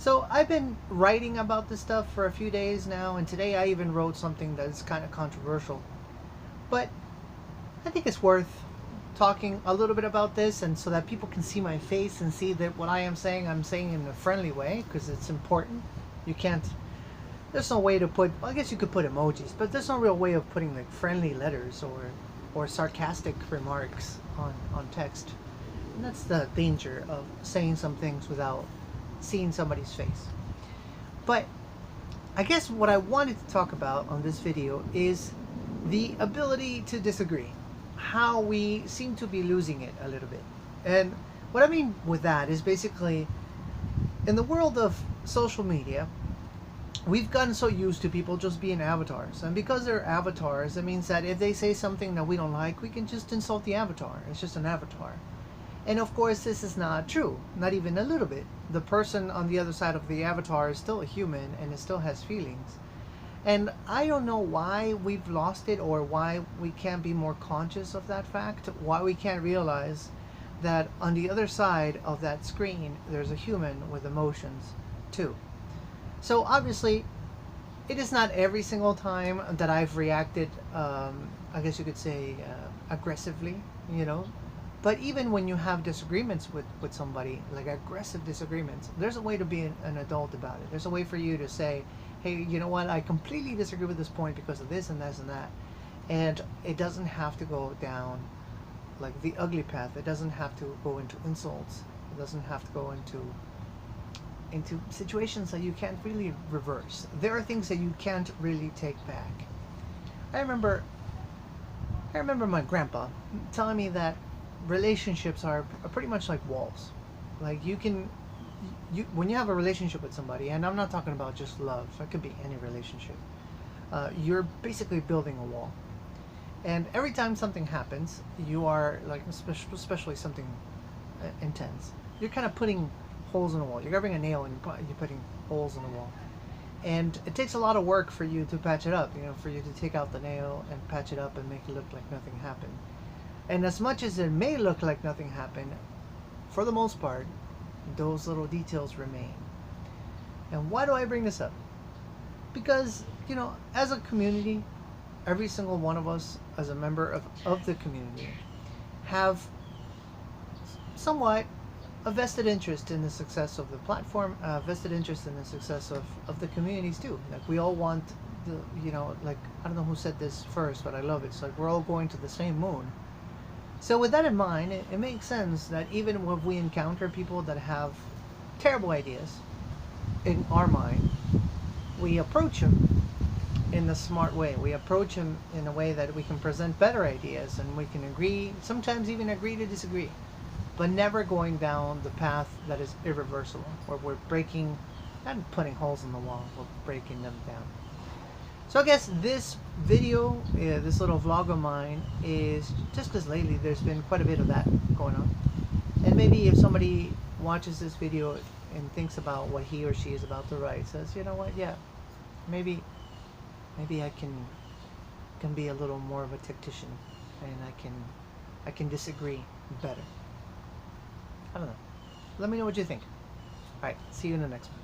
So I've been writing about this stuff for a few days now, and today I even wrote something that's kind of controversial. But I think it's worth talking a little bit about this, and so that people can see my face and see that what I'm saying in a friendly way, because it's important. You can't. There's no way to put. Well, I guess you could put emojis, but there's no real way of putting like friendly letters or sarcastic remarks on text. And that's the danger of saying some things without seeing somebody's face. But I guess what I wanted to talk about on this video is the ability to disagree. How we seem to be losing it a little bit. And what I mean with that is basically in the world of social media, we've gotten so used to people just being avatars. And because they're avatars, it means that if they say something that we don't like, we can just insult the avatar. It's just an avatar. And of course, this is not true, not even a little bit. The person on the other side of the avatar is still a human and it still has feelings. And I don't know why we've lost it, or why we can't be more conscious of that fact, why we can't realize that on the other side of that screen, there's a human with emotions too. So obviously, it is not every single time that I've reacted, I guess you could say, aggressively, you know. But even when you have disagreements with somebody, like aggressive disagreements, there's a way to be an adult about it. There's a way for you to say, hey, you know what, I completely disagree with this point because of this and this and that. And it doesn't have to go down like the ugly path. It doesn't have to go into insults. It doesn't have to go into situations that you can't really reverse. There are things that you can't really take back. I remember my grandpa telling me that relationships are pretty much like walls. Like you when you have a relationship with somebody, and I'm not talking about just love, it could be any relationship, you're basically building a wall. And every time something happens, you are like, especially something intense, you're kind of putting holes in the wall. You're grabbing a nail and you're putting holes in the wall. And it takes a lot of work for you to patch it up, you know, for you to take out the nail and patch it up and make it look like nothing happened. And as much as it may look like nothing happened, for the most part, those little details remain. And why do I bring this up? Because, you know, as a community, every single one of us, as a member of the community, have somewhat a vested interest in the success of the platform, a vested interest in the success of the communities too. Like we all want the, you know, like, I don't know who said this first, but I love it. It's like we're all going to the same moon. So with that in mind, it makes sense that even when we encounter people that have terrible ideas in our mind, we approach them in the smart way. We approach them in a way that we can present better ideas, and we can agree, sometimes even agree to disagree, but never going down the path that is irreversible, where we're breaking, not putting holes in the wall, we're breaking them down. So I guess this video, this little vlog of mine, is just because lately there's been quite a bit of that going on. And maybe if somebody watches this video and thinks about what he or she is about to write, says, you know what, yeah, maybe I can be a little more of a tactician, and I can disagree better. I don't know. Let me know what you think. Alright, see you in the next one.